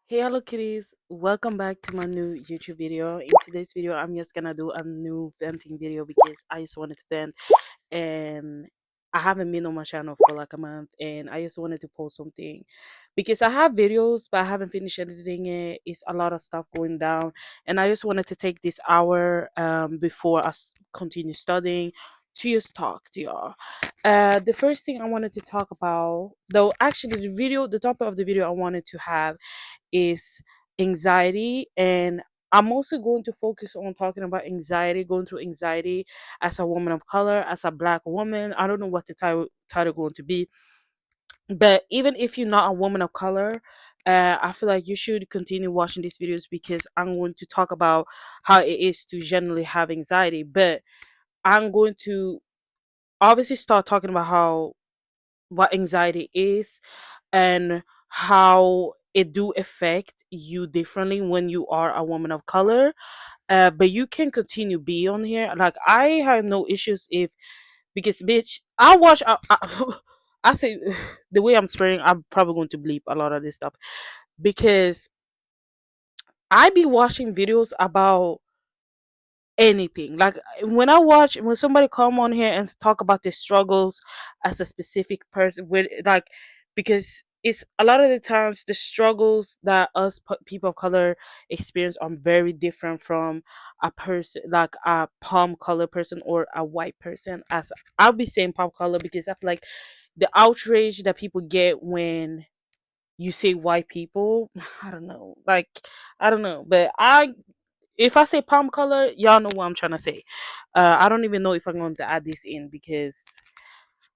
Hey, hello kitties, welcome back to my new YouTube video. In today's video I'm just gonna do a new venting video because I just wanted to vent, and I haven't been on my channel for like a month, and I just wanted to post something because I have videos but I haven't finished editing it. It's a lot of stuff going down, and I just wanted to take this hour before I continue studying to just talk to y'all. The first thing I wanted to talk about, though, actually the topic of the video I wanted to have is anxiety, and I'm also going to focus on talking about anxiety, going through anxiety as a woman of color, as a black woman. I don't know what the title going to be, but even if you're not a woman of color, I feel like you should continue watching these videos because I'm going to talk about how it is to generally have anxiety. But I'm going to obviously start talking about how what anxiety is and how it do affect you differently when you are a woman of color. But you can continue be on here. Like I have no issues if, because bitch, I watch. I say the way I'm swearing, I'm probably going to bleep a lot of this stuff because I be watching videos about anything. Like when somebody come on here and talk about their struggles as a specific person with like, because it's a lot of the times the struggles that people of color experience are very different from a person like a palm color person or a white person. As I'll be saying palm color because I feel like the outrage that people get when you say white people, I don't know, like I don't know, but I if I say palm color, y'all know what I'm trying to say. I don't even know if I'm going to add this in because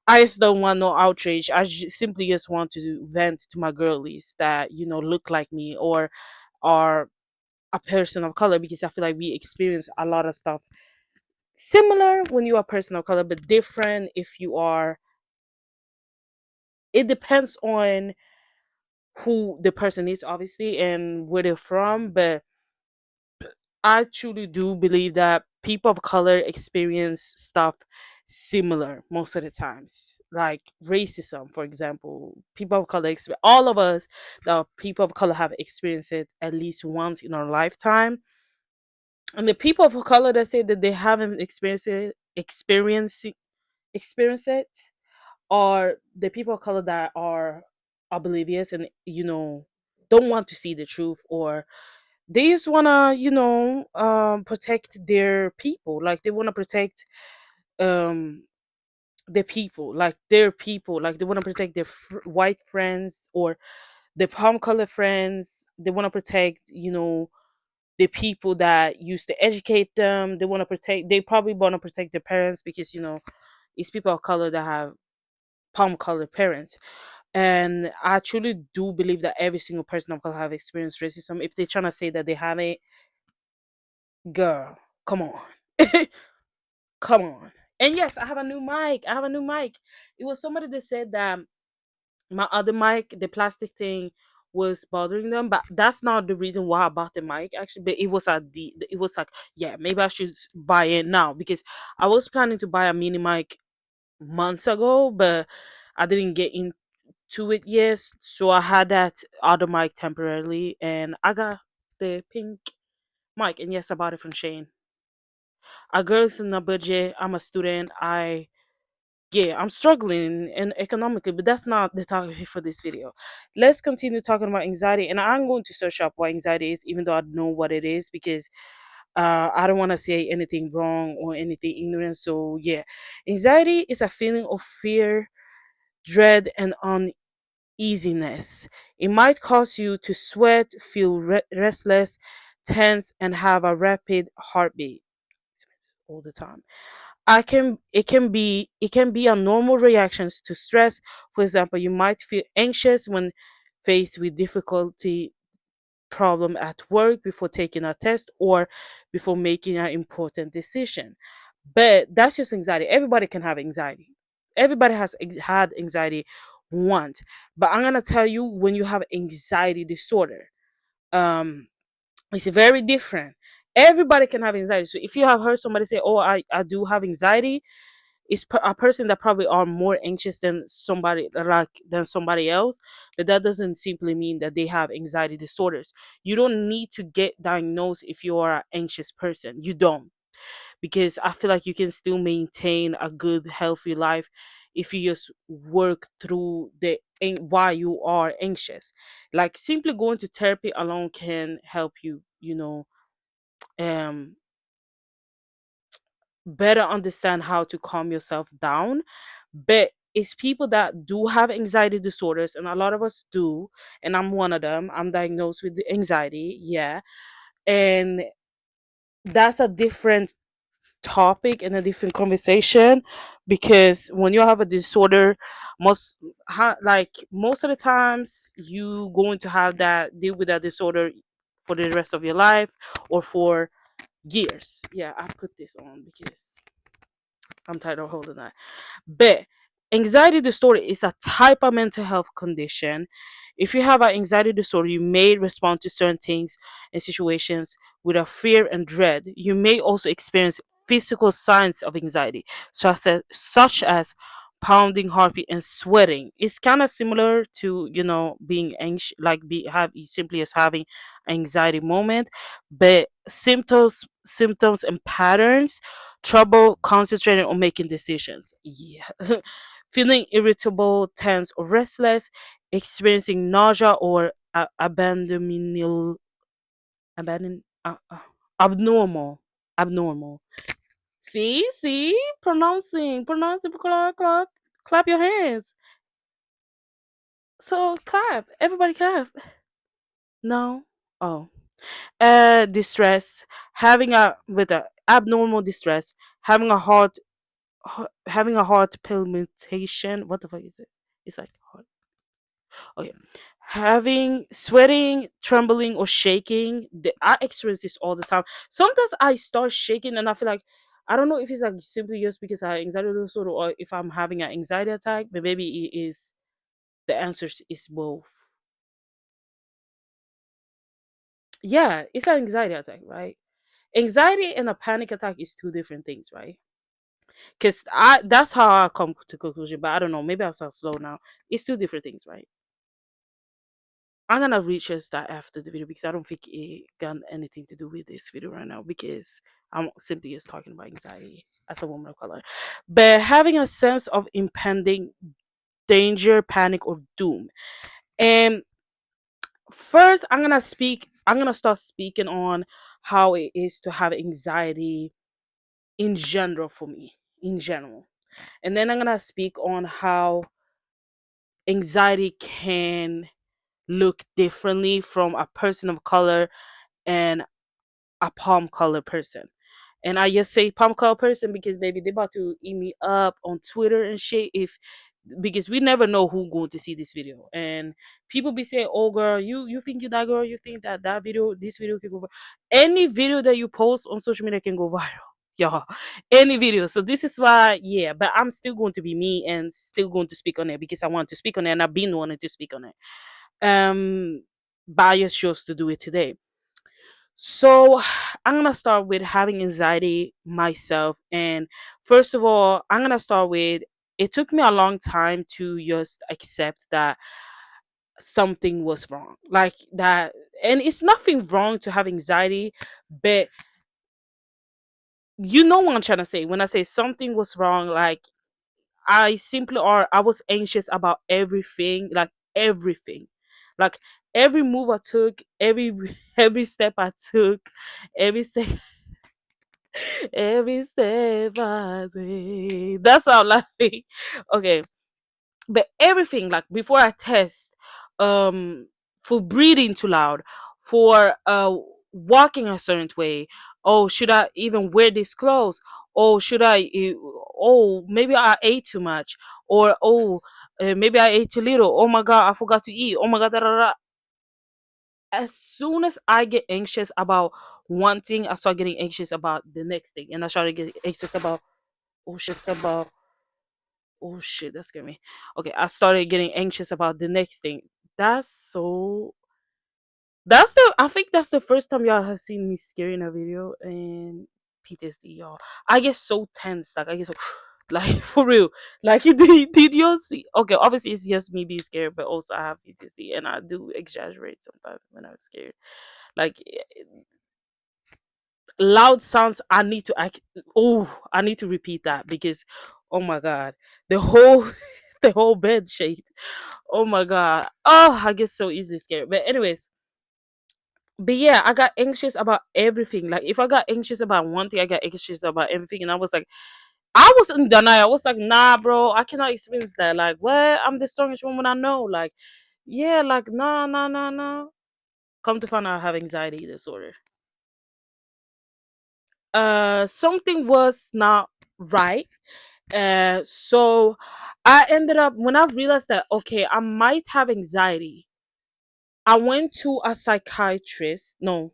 I just don't want no outrage. Simply just want to vent to my girlies that look like me or are a person of color, because I feel like we experience a lot of stuff similar when you are a person of color, but different if you are. It depends on who the person is, obviously, and where they're from, but I truly do believe that people of color experience stuff similar most of the times. Like racism, for example. People of color, all of us, the people of color have experienced it at least once in our lifetime. And the people of color that say that they haven't experienced it are the people of color that are oblivious and don't want to see the truth, or they just wanna protect their people. Like they want to protect um the people, like their people, like they want to protect their white friends or the palm color friends. They want to protect the people that used to educate them. They probably want to protect their parents because it's people of color that have palm color parents. And I truly do believe that every single person of color have experienced racism. If they're trying to say that they haven't, girl, come on. Come on. And yes, I have a new mic. I have a new mic. It was somebody that said that my other mic, the plastic thing, was bothering them, but that's not the reason why I bought the mic actually. But it was like, yeah, maybe I should buy it now because I was planning to buy a mini mic months ago, but I didn't get into it yet. So I had that other mic temporarily, and I got the pink mic. And yes, I bought it from Shane. A girl's in a budget. I'm a student. I'm struggling and economically, but that's not the topic for this video. Let's continue talking about anxiety, and I'm going to search up what anxiety is, even though I know what it is, because I don't want to say anything wrong or anything ignorant. So yeah, anxiety is a feeling of fear, dread, and uneasiness. It might cause you to sweat, feel restless, tense, and have a rapid heartbeat all the time. It can be a normal reactions to stress. For example, you might feel anxious when faced with difficulty problem at work, before taking a test, or before making an important decision. But that's just anxiety. Everybody can have anxiety. Everybody has had anxiety once. But I'm gonna tell you, when you have anxiety disorder, um it's very different. Everybody can have anxiety. So if you have heard somebody say, oh, I do have anxiety, is a person that probably are more anxious than somebody else, but that doesn't simply mean that they have anxiety disorders. You don't need to get diagnosed if you are an anxious person. You don't, because I feel like you can still maintain a good, healthy life if you just work through why you are anxious. Like simply going to therapy alone can help you, um, better understand how to calm yourself down. But it's people that do have anxiety disorders, and a lot of us do, and I'm one of them. I'm diagnosed with anxiety, yeah, and that's a different topic and a different conversation, because when you have a disorder, most of the times you going to have that deal with that disorder for the rest of your life or for years. Yeah, I put this on because I'm tired of holding that. But anxiety disorder is a type of mental health condition. If you have an anxiety disorder, you may respond to certain things and situations with a fear and dread. You may also experience physical signs of anxiety, such as pounding heartbeat and sweating. It's kind of similar to being anxious, like be have simply as having anxiety moment, but symptoms and patterns: trouble concentrating or making decisions. Yeah. Feeling irritable, tense, or restless, experiencing nausea or abandon, abnormal, abnormal. See, pronouncing, clap your hands. So clap, everybody clap. No, oh, distress, having a with a abnormal distress, having a heart having a heart palpitation. What the fuck is it? It's like heart. Okay. Having sweating, trembling, or shaking. I experience this all the time. Sometimes I start shaking and I feel like I don't know if it's like simply just because I have anxiety disorder or if I'm having an anxiety attack, but maybe it is the answer is both. Yeah, it's an anxiety attack, right? Anxiety and a panic attack is two different things, right? Because I that's how I come to conclusion, but I don't know, maybe I'll start slow now. It's two different things, right? I'm gonna research that after the video because I don't think it got anything to do with this video right now, because I'm simply just talking about anxiety as a woman of color. But having a sense of impending danger, panic, or doom. And first I'm gonna start speaking on how it is to have anxiety in general for me. In general. And then I'm gonna speak on how anxiety can look differently from a person of color and a palm color person. And I just say palm color person because maybe they about to eat me up on Twitter and shit, if because we never know who going to see this video. And people be saying, oh girl, you think you that girl, you think that video, this video can go viral. Any video that you post on social media can go viral. Yeah, any video. So this is why, yeah, but I'm still going to be me and still going to speak on it because I want to speak on it and I've been wanting to speak on it. But I just chose to do it today. So I'm gonna start with having anxiety myself. And first of all, I'm gonna start with, it took me a long time to just accept that something was wrong. Like that, and it's nothing wrong to have anxiety, but you know what I'm trying to say. When I say something was wrong, like I was anxious about everything, like everything. Like every move I took, every every step I took, every step every step I take. That's how I'm laughing. Okay. But everything, like before I test, for breathing too loud, for walking a certain way. Oh, should I even wear these clothes? Oh, should I? Oh, maybe I ate too much, or oh, maybe I ate too little. Oh my god, I forgot to eat. Oh my god, da, da, da. As soon as I get anxious about one thing, I start getting anxious about the next thing, and I start to get anxious about oh shit, that scared me. Okay, I started getting anxious about the next thing. That's so. That's the. I think that's the first time y'all have seen me scary in a video, and PTSD, y'all. I get so tense, like I get so. Like for real. Like did you see? Okay, obviously it's just me being scared, but also I have PTSD and I do exaggerate sometimes when I'm scared. Like loud sounds, I need to I need to repeat that because oh my god, the whole the whole bed shake. Oh my god. Oh, I get so easily scared. But anyways, but yeah, I got anxious about everything. Like if I got anxious about one thing, I got anxious about everything. And I was like, I was in denial. I was like, nah, bro, I cannot experience that. Like, what? I'm the strongest woman I know. Like, yeah, like, nah, nah, nah, nah. Come to find out, I have anxiety disorder. Something was not right. So I ended up when I realized that okay, I might have anxiety. I went to a psychiatrist. No,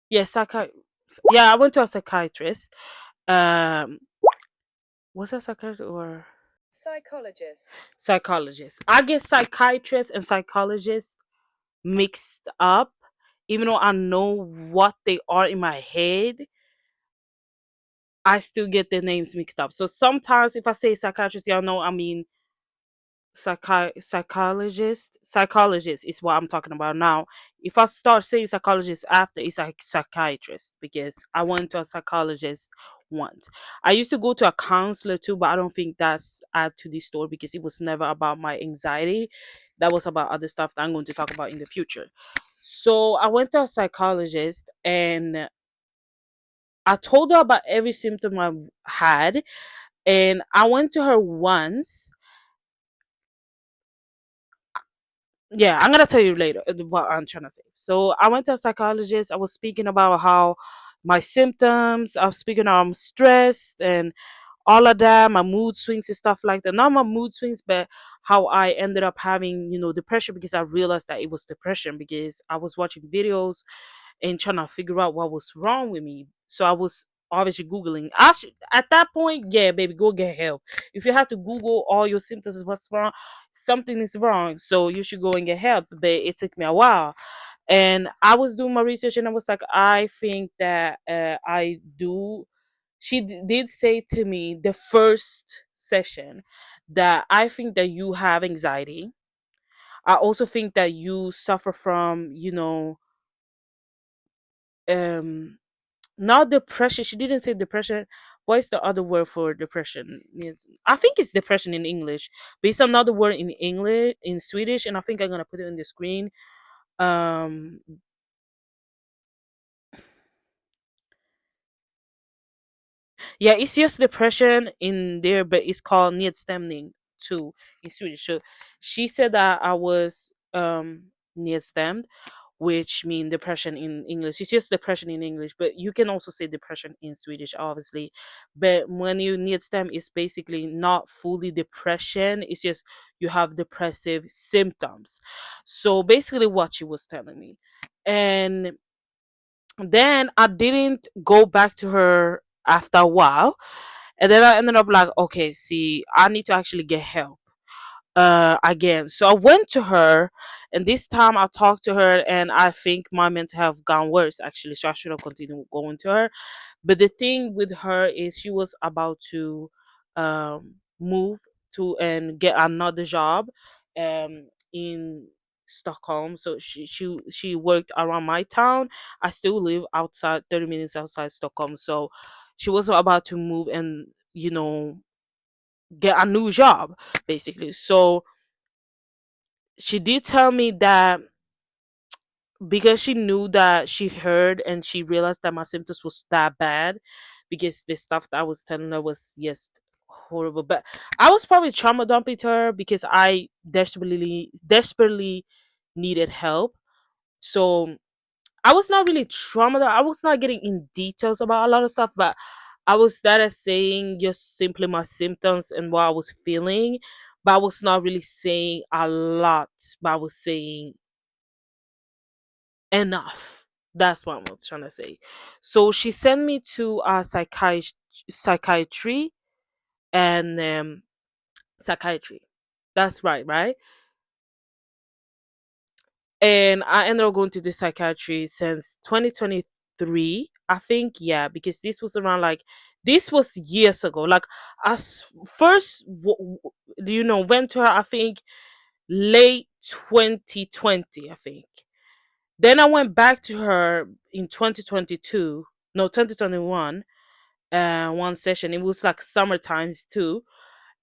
yeah, yeah, I went to a psychiatrist. Um, was that psychiatrist or psychologist? I get psychiatrist and psychologist mixed up. Even though I know what they are in my head, I still get their names mixed up. So sometimes if I say psychiatrist, y'all know I mean psychologist is what I'm talking about now. If I start saying psychologist after, it's like psychiatrist because I went to a psychologist once. I used to go to a counselor too, but I don't think that's add to this story because it was never about my anxiety. That was about other stuff that I'm going to talk about in the future. So I went to a psychologist and I told her about every symptom I've had, and I went to her once. Yeah, I'm gonna tell you later what I'm trying to say. So I went to a psychologist. I was speaking about how my symptoms. I was speaking I'm stressed and all of that, my mood swings and stuff like that. Not my mood swings, but how I ended up having, depression because I realized that it was depression because I was watching videos and trying to figure out what was wrong with me. So I was obviously Googling. At that point, yeah, baby, go get help. If you have to Google all your symptoms, what's wrong, something is wrong. So you should go and get help. But it took me a while. And I was doing my research and I was like, I think that I do. Did say to me the first session that I think that you have anxiety. I also think that you suffer from, um not depression. She didn't say depression. What is the other word for depression? I think it's depression in English, but it's another word in English, in Swedish, and I think I'm gonna put it on the screen. Um, yeah, it's just depression in there, but it's called nedstämning too in Swedish. So she said that I was nedstämd, which mean depression in English. It's just depression in English, but you can also say depression in Swedish, obviously. But when you need stem, it's basically not fully depression. It's just you have depressive symptoms. So basically, what she was telling me, and then I didn't go back to her after a while, and then I ended up like, okay, see, I need to actually get help again. So I went to her, and this time I talked to her, and I think my mental health gone worse actually. So I should have continued going to her. But the thing with her is she was about to move to and get another job in Stockholm. So she worked around my town. I still live outside 30 minutes outside Stockholm. So she was about to move and get a new job basically. So she did tell me that because she knew that she heard and she realized that my symptoms was that bad because the stuff that I was telling her was just horrible. But I was probably trauma dumping to her because I desperately needed help. So I was not really trauma. I was not getting in details about a lot of stuff, but I was started saying just simply my symptoms and what I was feeling. But I was not really saying a lot. But I was saying enough. That's what I was trying to say. So she sent me to a psychiatry and psychiatry. That's right, right? And I ended up going to the psychiatry since 2023. I think, yeah, because this was around like This was years ago. Like first, went to her. I think late 2020. I think. Then I went back to her in 2022. No, 2021. One session. It was like summer times too.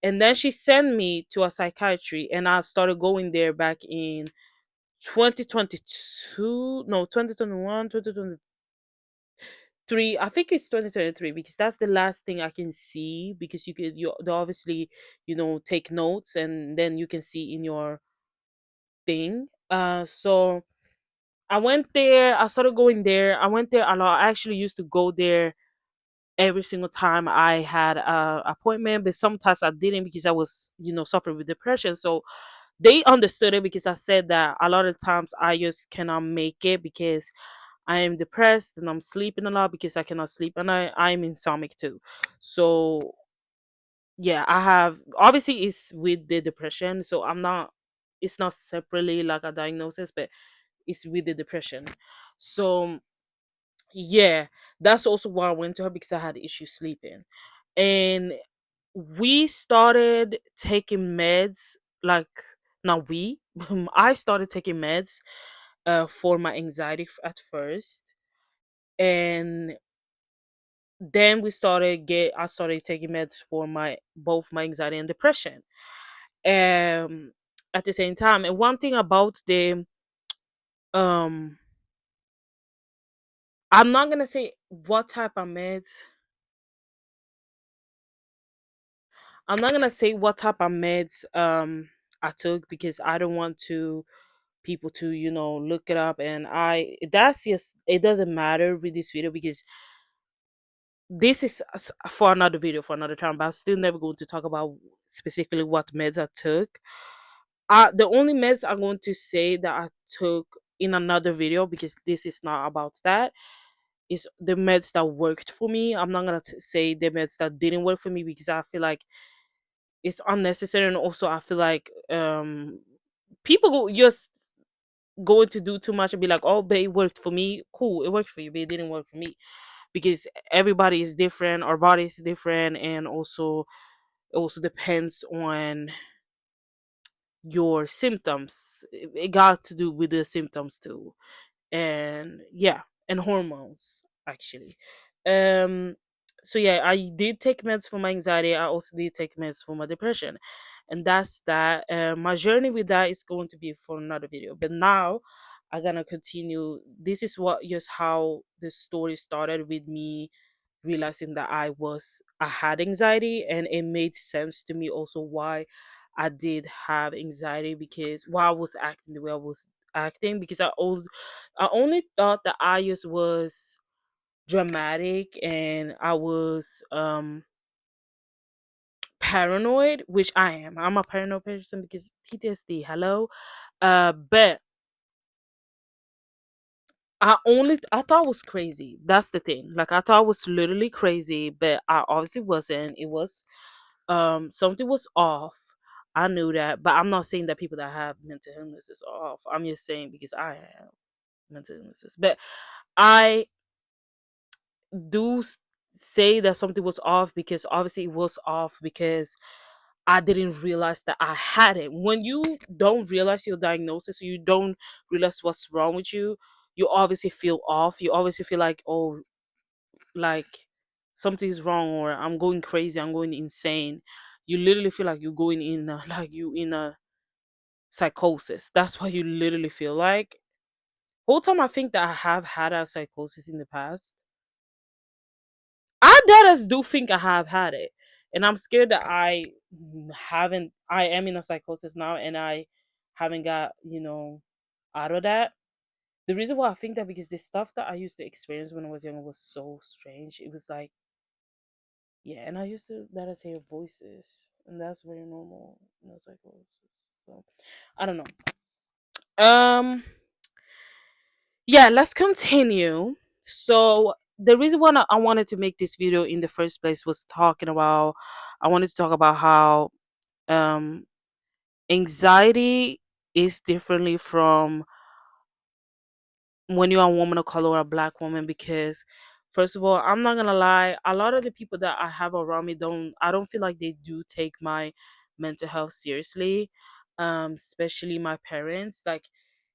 And then she sent me to a psychiatry, and I started going there back in 2022. No, 2021, 2023. I think it's 2023 because that's the last thing I can see, because you they obviously, take notes and then you can see in your thing. So I went there. I started going there. I went there a lot. I actually used to go there every single time I had a appointment, but sometimes I didn't because I was, suffering with depression. So they understood it because I said that a lot of times I just cannot make it because I am depressed and I'm sleeping a lot because I cannot sleep, and I'm insomniac too. So yeah, I have, obviously it's with the depression, so I'm not, it's not separately like a diagnosis, but it's with the depression. So yeah, that's also why I went to her, because I had issues sleeping. And we started taking meds, like, not we, I started taking meds for my anxiety at first. And then I started taking meds for my both my anxiety and depression. Um at the same time. And one thing about the um I'm not gonna say what type of meds. I'm not gonna say what type of meds I took, because I don't want to people to, look it up. And that's just, it doesn't matter with this video, because this is for another video for another time. But I'm still never going to talk about specifically what meds I took. The only meds I'm going to say that I took in another video, because this is not about that, is the meds that worked for me. I'm not gonna say the meds that didn't work for me, because I feel like it's unnecessary. And also I feel like people just going to do too much and be like, oh, but it worked for me. Cool, it worked for you, but it didn't work for me, because everybody is different, our body is different. And also it also depends on your symptoms. It got to do with the symptoms too. And yeah, and hormones actually. um so yeah, I did take meds for my anxiety. I also did take meds for my depression, and that's that. My journey with that is going to be for another video, but now I'm gonna continue. This is what, just how the story started, with me realizing that I had anxiety. And it made sense to me also why I did have anxiety, because why I was acting the way I was acting, because I only thought that I just was dramatic, and I was paranoid, which I am. I'm a paranoid person because PTSD, hello. But I thought I was crazy. That's the thing. Like, I thought I was literally crazy, but I obviously wasn't. It was something was off. I knew that, but I'm not saying that people that have mental illnesses are off. I'm just saying because I have mental illnesses. But I do say that something was off, because obviously it was off because I didn't realize that I had it. When you don't realize your diagnosis, or you don't realize what's wrong with you, you obviously feel off. You obviously feel like, oh, like something's wrong, or I'm going crazy, I'm going insane. You literally feel like you're going in like you in a psychosis. That's what you literally feel like. Whole time I think that I have had a psychosis in the past. I does do think I have had it, and I'm scared that I haven't. I am in a psychosis now, and I haven't got out of that. The reason why I think that, because the stuff that I used to experience when I was younger was so strange. It was like, yeah, and I used to that as hear voices, and that's very normal in a psychosis. So I don't know. Um, yeah, let's continue. So the reason why I wanted to make this video in the first place was talking about, I wanted to talk about how um anxiety is differently from when you're a woman of color or a black woman, because First of all, I'm not gonna lie, a lot of the people that I have around me I don't feel like they do take my mental health seriously. Especially my parents. Like,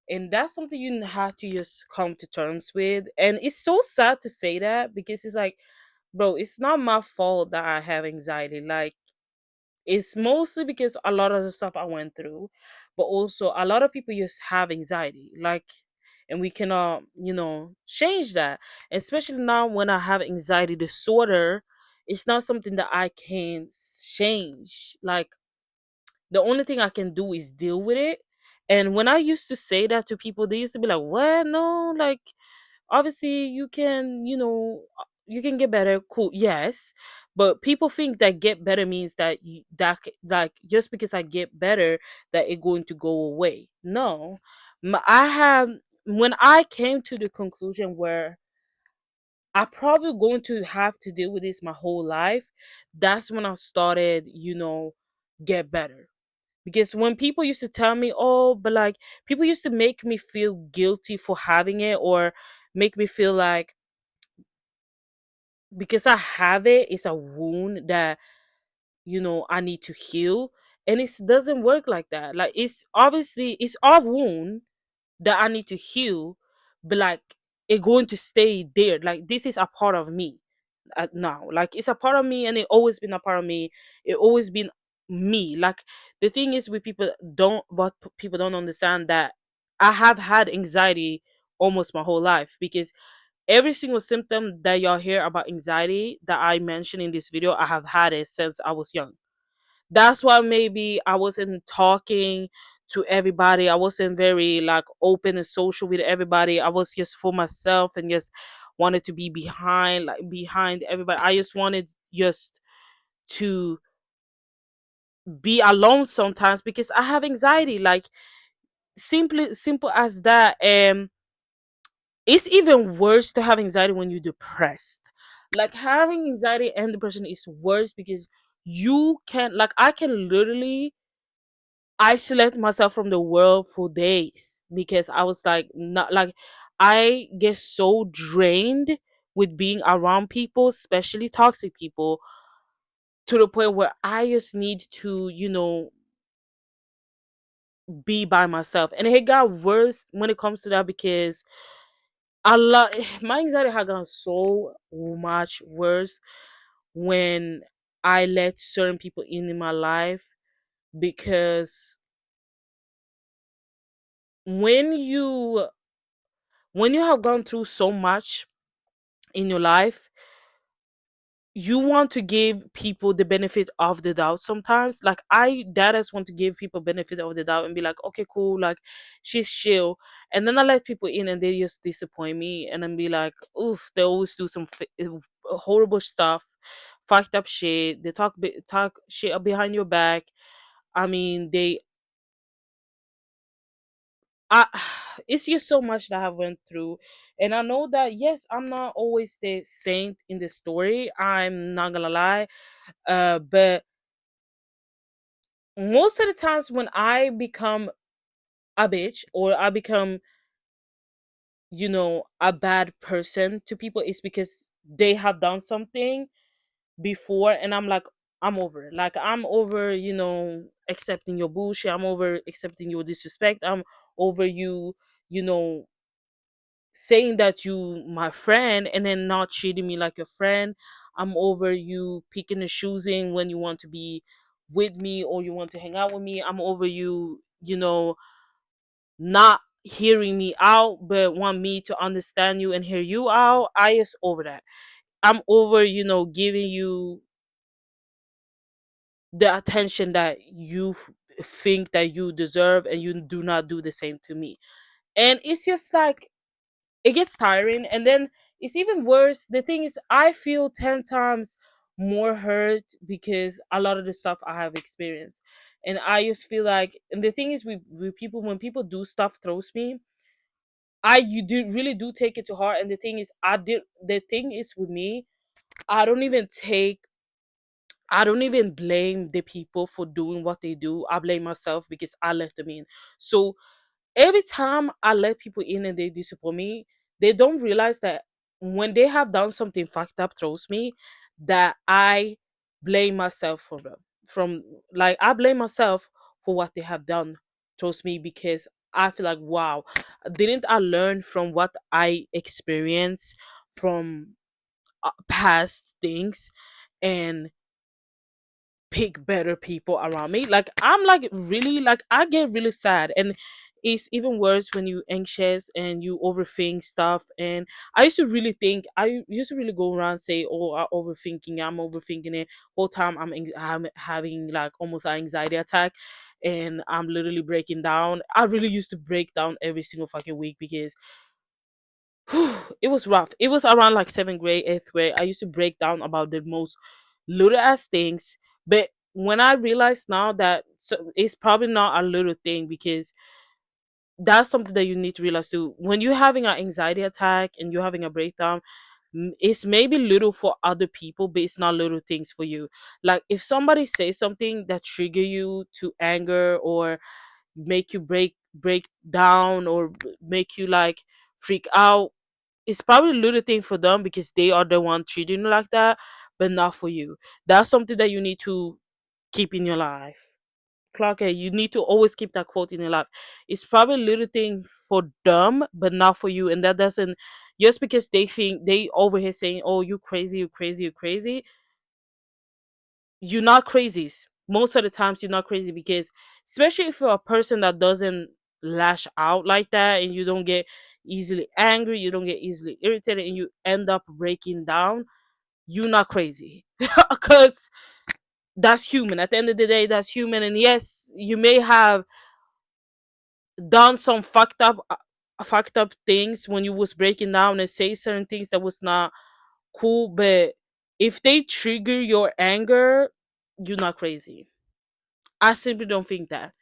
and that's something you have to just come to terms with. And it's so sad to say that, because it's like, bro, it's not my fault that I have anxiety. Like, it's mostly because a lot of the stuff I went through, but also a lot of people just have anxiety. Like, and we cannot, change that. Especially now when I have anxiety disorder, it's not something that I can change. Like, the only thing I can do is deal with it. And when I used to say that to people, they used to be like, "What? No, like, obviously you can, you can get better." Cool, yes, but people think that get better means that like, just because I get better, that it going to go away. No, I have, when I came to the conclusion where I probably going to have to deal with this my whole life, that's when I started, get better. Because when people used to tell me, "Oh, but like," people used to make me feel guilty for having it, or make me feel like because I have it, it's a wound that, I need to heal. And it doesn't work like that. Like, it's obviously it's a wound that I need to heal, but like, it going to stay there. Like, this is a part of me now. Like, it's a part of me, and it always been a part of me. It always been me. Like, the thing is with people don't what people don't understand, that I have had anxiety almost my whole life, because every single symptom that y'all hear about anxiety that I mentioned in this video, I have had it since I was young. That's why maybe I wasn't talking to everybody. I wasn't very like open and social with everybody. I was just for myself and just wanted to be behind everybody. I just wanted just to be alone sometimes because I have anxiety. Like, simply simple as that. And it's even worse to have anxiety when you're depressed. Like, having anxiety and depression is worse because you can, like, I can literally isolate myself from the world for days because I was like, not like, I get so drained with being around people, especially toxic people, to the point where I just need to, be by myself. And it got worse when it comes to that because a lot my anxiety had gotten so much worse when I let certain people in my life. Because when you when you have gone through so much in your life, you want to give people the benefit of the doubt sometimes. Like, I that is want to give people benefit of the doubt and be like, okay, cool, like, she's chill. And then I let people in and they just disappoint me, and then be like, oof, they always do some horrible stuff, fucked up shit. They talk shit behind your back. I mean, I it's just so much that I went through. And I know that, yes, I'm not always the saint in the story, I'm not gonna lie. But most of the times when I become a bitch, or I become, a bad person to people, it's because they have done something before, and I'm like, I'm over it. Like, I'm over, accepting your bullshit. I'm over accepting your disrespect. I'm over you, you know saying that you my friend and then not treating me like a friend. I'm over you picking and choosing when you want to be with me or you want to hang out with me. I'm over you, not hearing me out but want me to understand you and hear you out. I is over that. I'm over, giving you the attention that you think that you deserve, and you do not do the same to me. And it's just like, it gets tiring. And then it's even worse. The thing is, I feel 10 times more hurt because a lot of the stuff I have experienced. And I just feel like, and the thing is, with people, when people do stuff throws me, you do really do take it to heart. And the thing is, the thing is with me, I don't even take I don't even blame the people for doing what they do. I blame myself because I let them in. So every time I let people in and they disappoint me, they don't realize that when they have done something fucked up towards me, that I blame myself for them. From like I blame myself for what they have done towards me, because I feel like, wow, didn't I learn from what I experienced from past things, and pick better people around me? Like I'm like really, like I get really sad, and it's even worse when you anxious and you overthink stuff. And I used to really go around say, oh, I'm overthinking it whole time. I'm having like almost an anxiety attack, and I'm literally breaking down. I really used to break down every single fucking week, because it was rough. It was around like seventh grade, eighth grade. I used to break down about the most little ass things. But when I realize now that, so it's probably not a little thing, because that's something that you need to realize too. When you're having an anxiety attack and you're having a breakdown, it's maybe little for other people, but it's not little things for you. Like if somebody says something that trigger you to anger, or make you break down, or make you like freak out, it's probably a little thing for them, because they are the one treating you like that, but not for you. That's something that you need to keep in your life. Clark, you need to always keep that quote in your life. It's probably a little thing for them, but not for you. And that doesn't, just because they think they over here saying, oh, you crazy, you crazy, you crazy, you're not crazy. Most of the times you're not crazy, because especially if you're a person that doesn't lash out like that, and you don't get easily angry, you don't get easily irritated, and you end up breaking down, you're not crazy. Because that's human. At the end of the day, that's human. And yes, you may have done some fucked up things when you was breaking down, and say certain things that was not cool, but if they trigger your anger, you're not crazy. I simply don't think that.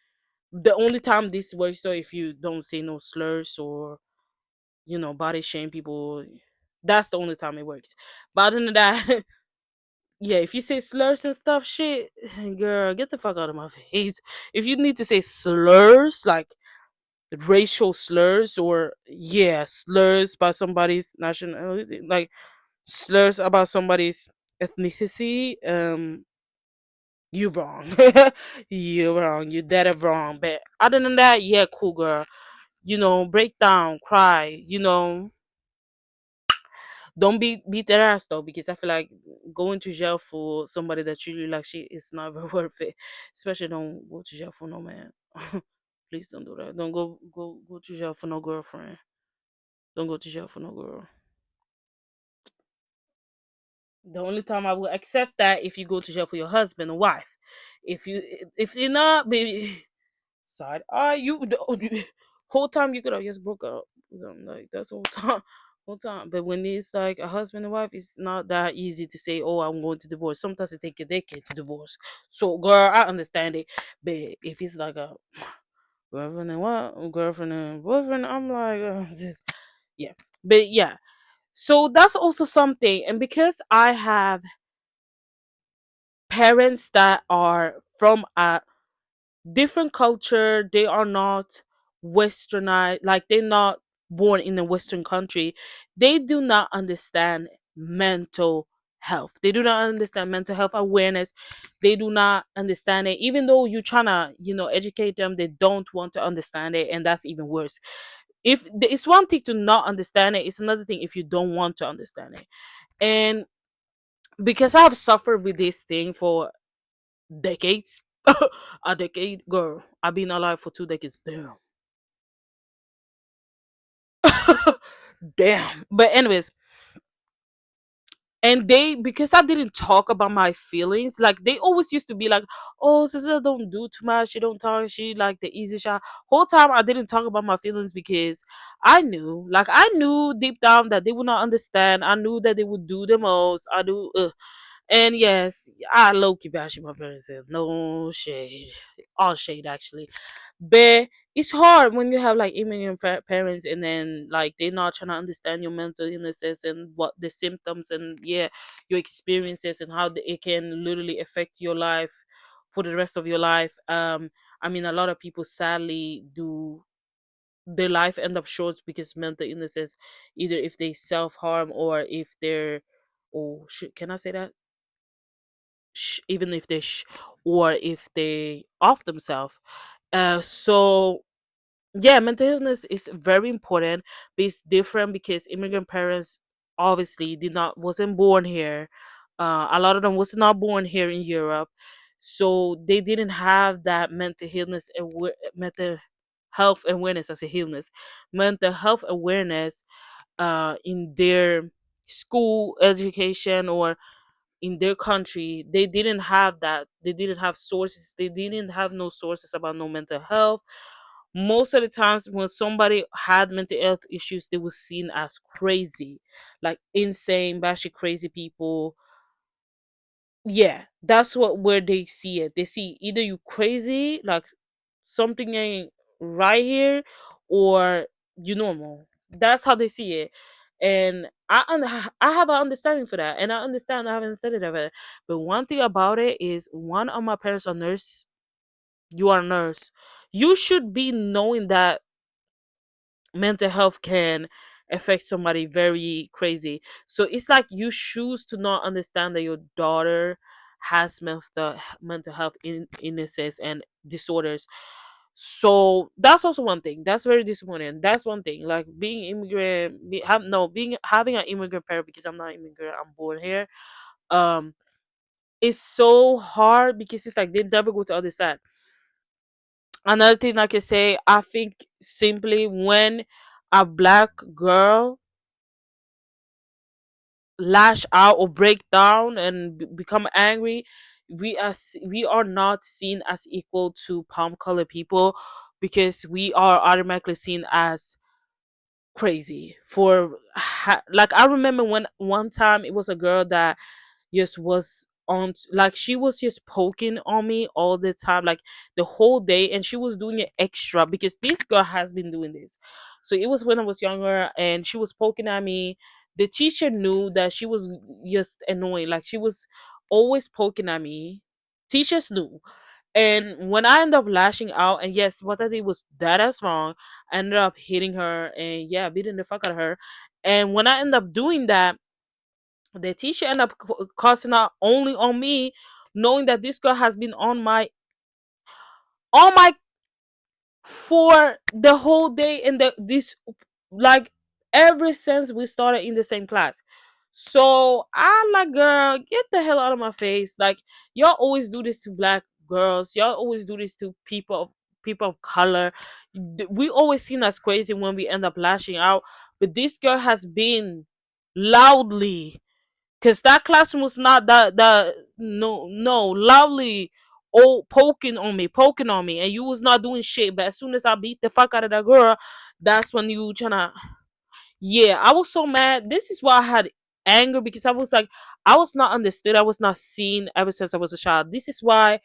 The only time this works, so if you don't say no slurs, or body shame people, that's the only time it works. But other than that, yeah, if you say slurs and stuff, shit, girl, get the fuck out of my face. If you need to say slurs, like racial slurs, or yeah, slurs by somebody's nationality, like slurs about somebody's ethnicity, you wrong. You wrong. You dead wrong. But other than that, yeah, cool girl. Break down, cry. Don't beat their ass though, because I feel like going to jail for somebody that you really like shit is not very worth it. Especially don't go to jail for no man. Please don't do that. Don't go to jail for no girlfriend. Don't go to jail for no girl. The only time I will accept that, if you go to jail for your husband or wife. If you're not, baby, side eye, whole time you could have just broke up with them. Like that's whole time, whole time. But when it's like a husband and wife, it's not that easy to say, "Oh, I'm going to divorce." Sometimes it take a decade to divorce. So, girl, I understand it. But if it's like a girlfriend and boyfriend, I'm like, yeah. But yeah, so that's also something. And because I have parents that are from a different culture, they are not westernized, like they're not born in a western country, they do not understand mental health, they do not understand mental health awareness, they do not understand it. Even though you're trying to educate them, they don't want to understand it, and that's even worse. If it's one thing to not understand it, it's another thing if you don't want to understand it. And because I have suffered with this thing for decades. A decade, girl. I've been alive for 2 decades. Damn. Damn. But anyways, and they, because I didn't talk about my feelings, like they always used to be like, "Oh, sister, don't do too much. She don't talk. She like the easy shot." Whole time I didn't talk about my feelings, because I knew deep down that they would not understand. I knew that they would do the most. I do. And yes, I low key bashing my parents. No shade, all shade actually. But it's hard when you have like immigrant parents, and then like they're not trying to understand your mental illnesses and what the symptoms, and yeah, your experiences, and how it can literally affect your life for the rest of your life. I mean, a lot of people sadly do their life end up short because mental illnesses, either if they self-harm or if they're, oh shit, can I say that, even if they or if they off themselves. So yeah, mental illness is very important, but it's different because immigrant parents obviously did not wasn't born here. A lot of them was not born here in Europe, so they didn't have that mental health awareness. I say illness, mental health awareness in their school education or in their country. They didn't have that. They didn't have sources. They didn't have no sources about no mental health. Most of the times when somebody had mental health issues, they were seen as crazy, like insane, batshit crazy people. Yeah, that's what where they see it. They see either you crazy, like something ain't right here, or you normal. That's how they see it. And I have an understanding for that, and I understand. I haven't studied of it, but one thing about it is, one of my parents are nurse. You are a nurse. You should be knowing that mental health can affect somebody very crazy. So it's like you choose to not understand that your daughter has mental health illnesses and disorders. So that's also one thing that's very disappointing. That's one thing, like being immigrant, have no being having an immigrant parent, because I'm not immigrant, I'm born here. um it's so hard because it's like they never go to the other side. Another thing I can say, I think simply when a black girl lash out or break down and become angry, we are not seen as equal to palm color people, because we are automatically seen as crazy for like I remember when one time it was a girl that just was on, like she was just poking on me all the time, like the whole day, and she was doing it extra because this girl has been doing this. So it was when I was younger, and she was poking at me. The teacher knew that she was just annoying, like she was always poking at me. Teachers knew. And when I ended up lashing out, and yes, what I did was that as wrong, I ended up hitting her and yeah, beating the fuck out of her. And when I ended up doing that, the teacher ended up cussing out only on me, knowing that this girl has been on my for the whole day, and this, like, ever since we started in the same class. So I'm like, girl, get the hell out of my face. Like, y'all always do this to black girls, y'all always do this to people of color. We always seen as crazy when we end up lashing out, but this girl has been loudly, because that classroom was not that no loudly, oh, poking on me, and you was not doing shit. But as soon as I beat the fuck out of that girl, that's when you tryna. Yeah, I was so mad. This is why I had anger, because I was like, I was not understood, I was not seen ever since I was a child. This is why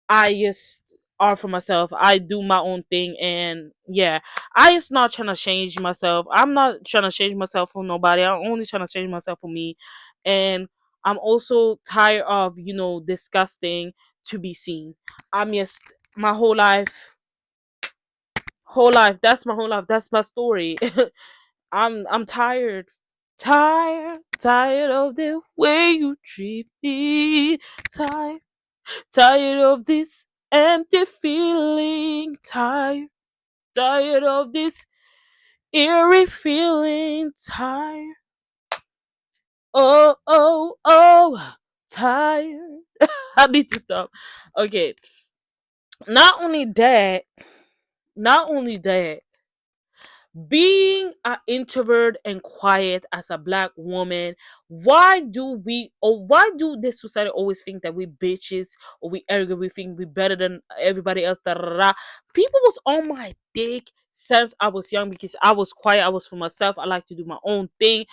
I just are for myself. I do my own thing, and yeah, I just not trying to change myself. I'm not trying to change myself for nobody. I'm only trying to change myself for me, and I'm also tired of disgusting to be seen. I'm just my whole life. That's my whole life. That's my story. I'm tired. Tired of the way you treat me. Tired of this empty feeling. Tired of this eerie feeling. Tired. Oh, tired. I need to stop. Okay. Not only that, not only that, being an introvert and quiet as a black woman, why do this society always think that we bitches, or we arrogant, we think we better than everybody else, da, da, da, da. People was on my dick since I was young because I was quiet, I was for myself, I like to do my own thing.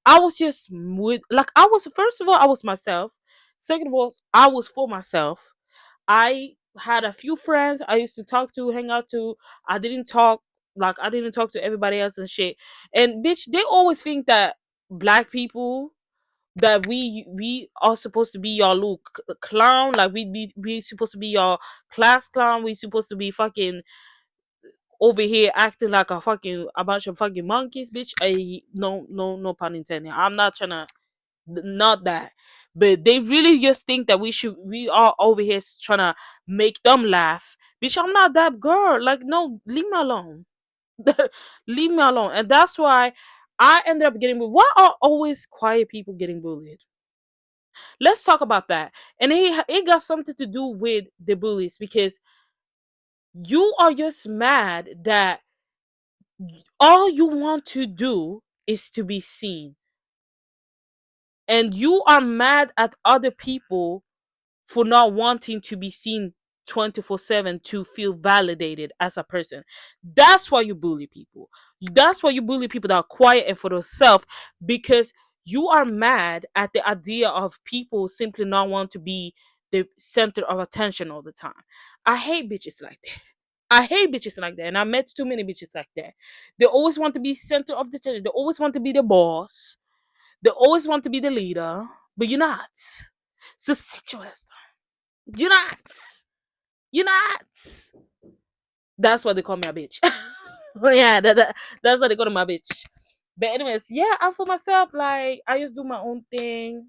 I was just like, I was, first of all, I was myself. Second of all, I was for myself. I had a few friends I used to talk to, hang out to. I didn't talk to everybody else and shit. And bitch, they always think that black people, that we are supposed to be your little clown, like we supposed to be your class clown, we supposed to be fucking over here acting like a bunch of fucking monkeys, bitch. No pun intended. I'm not trying to, not that, but they really just think that we are over here trying to make them laugh, bitch. I'm not that girl. Like, no, leave me alone. Leave me alone. And that's why I ended up getting bullied. Why are always quiet people getting bullied? Let's talk about that. And it got something to do with the bullies, because you are just mad that all you want to do is to be seen, and you are mad at other people for not wanting to be seen 24/7 to feel validated as a person. That's why you bully people. That's why you bully people that are quiet and for themselves, because you are mad at the idea of people simply not want to be the center of attention all the time. I hate bitches like that. I hate bitches like that. And I met too many bitches like that. They always want to be center of the attention. They always want to be the boss. They always want to be the leader, but you're not. So sit your ass down. You're not. You're not. That's why they call me a bitch. Yeah, that's why they call me a bitch. But anyways, yeah, I for myself, like, I just do my own thing.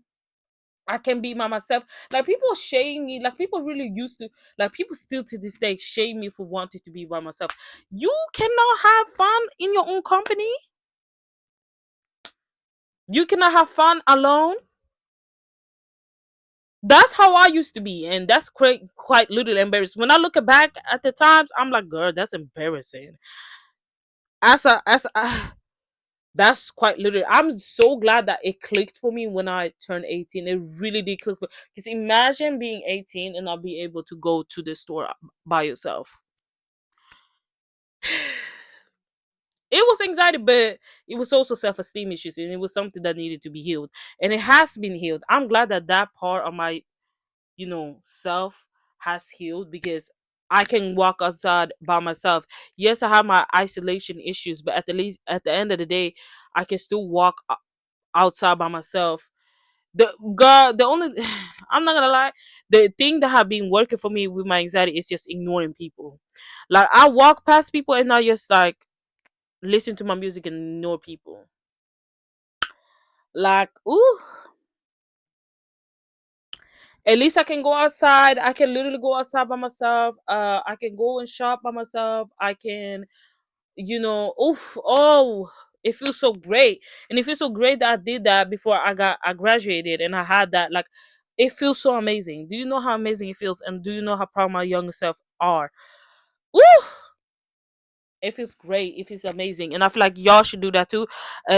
I can be by myself. Like, people shame me. Like, people really used to. Like, people still to this day shame me for wanting to be by myself. You cannot have fun in your own company. You cannot have fun alone. That's how I used to be, and that's quite little embarrassing. When I look back at the times, I'm like, girl, that's embarrassing. As a that's quite literally. I'm so glad that it clicked for me when I turned 18. It really did click for, because imagine being 18 and not be able to go to the store by yourself. It was anxiety, but it was also self-esteem issues, and it was something that needed to be healed, and it has been healed. I'm glad that that part of my, self has healed, because I can walk outside by myself. Yes, I have my isolation issues, but at the least at the end of the day, I can still walk outside by myself. The only I'm not gonna lie, the thing that have been working for me with my anxiety is just ignoring people. Like, I walk past people and I just like listen to my music and ignore people. Like, ooh, at least I can go outside. I can literally go outside by myself. I can go and shop by myself. I can, oof, oh, it feels so great. And it feels so great that I did that before I graduated and I had that. Like, it feels so amazing. Do you know how amazing it feels? And do you know how proud my younger self are? Woo! It feels great. It feels amazing. And I feel like y'all should do that too.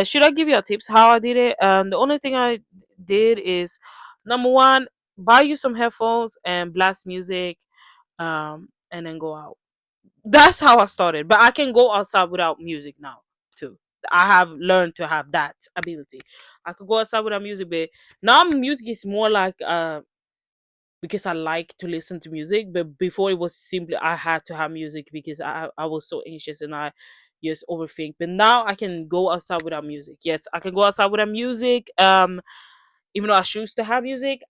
Should I give you a tips how I did it? The only thing I did is, number one, buy you some headphones and blast music, and then go out. That's how I started. But I can go outside without music now too. I have learned to have that ability. I could go outside without music, but now music is more like because I like to listen to music. But before, it was simply I had to have music because I was so anxious and I just overthink. But now I can go outside without music. Yes, I can go outside without music. Even though I choose to have music,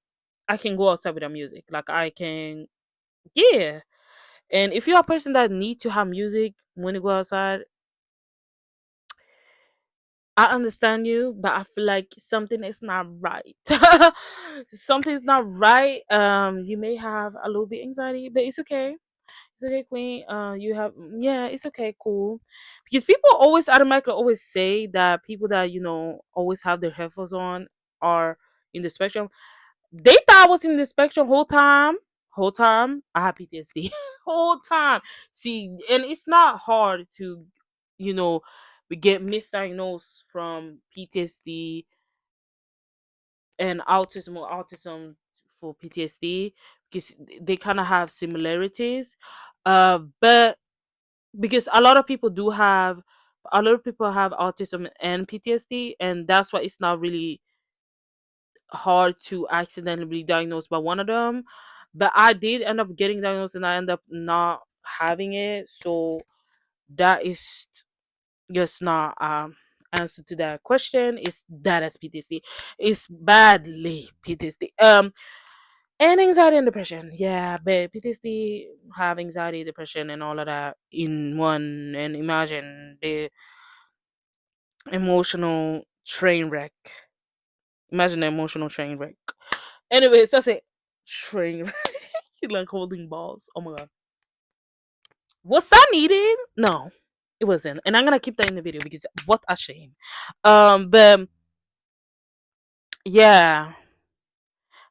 I can go outside without music. Like, I can, yeah. And if you're a person that need to have music when you go outside, I understand you, but I feel like something is not right. Something's not right. You may have a little bit anxiety, but it's okay. It's okay, Queen. You have, yeah, it's okay, cool. Because people always automatically always say that people that always have their headphones on are in the spectrum. They thought I was in the spectrum whole time. Whole time I have PTSD. Whole time. See, and it's not hard to, you know, get misdiagnosed from PTSD and autism for PTSD, because they kind of have similarities. But because a lot of people have autism and PTSD, and that's why it's not really hard to accidentally be diagnosed by one of them. But I did end up getting diagnosed and I end up not having it. So that is just not answer to that question. Is that as PTSD? It's badly PTSD. And anxiety and depression. Yeah, but PTSD have anxiety, depression, and all of that in one. And imagine the emotional train wreck. Imagine the emotional train wreck. Anyways, that's it. Train wreck. Like holding balls. Oh my god. Was that needed? No, it wasn't. And I'm gonna keep that in the video because what a shame. But yeah.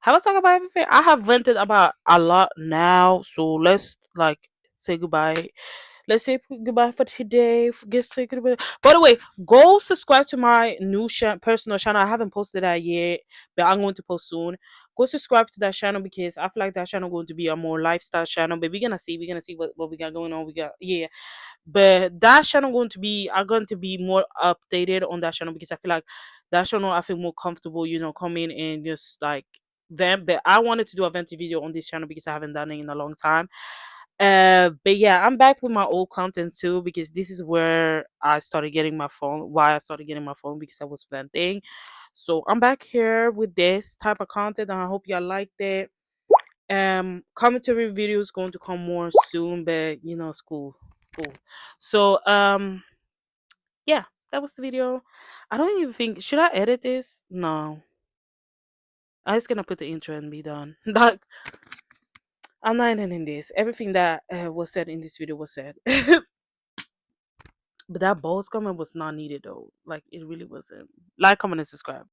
Have I talked about everything? I have vented about a lot now, so let's like say goodbye. Let's say goodbye for today. Get say goodbye. By the way, go subscribe to my new personal channel. I haven't posted that yet, but I'm going to post soon. Go subscribe to that channel because I feel like that channel going to be a more lifestyle channel. But we're gonna see what we got going on. We got yeah, but that channel going to be are going to be more updated on that channel because I feel like that channel I feel more comfortable, coming and just like them. But I wanted to do a venting video on this channel because I haven't done it in a long time. But yeah, I'm back with my old content too because this is where I started getting my phone. Why I started getting my phone because I was venting. So I'm back here with this type of content, and I hope y'all liked it. Commentary videos going to come more soon, but school. So yeah, that was the video. I don't even think should I edit this? No, I'm just gonna put the intro and be done. Like I'm not editing this. Everything that was said in this video was said. But that balls comment was not needed though. Like it really wasn't. Like, comment, and subscribe.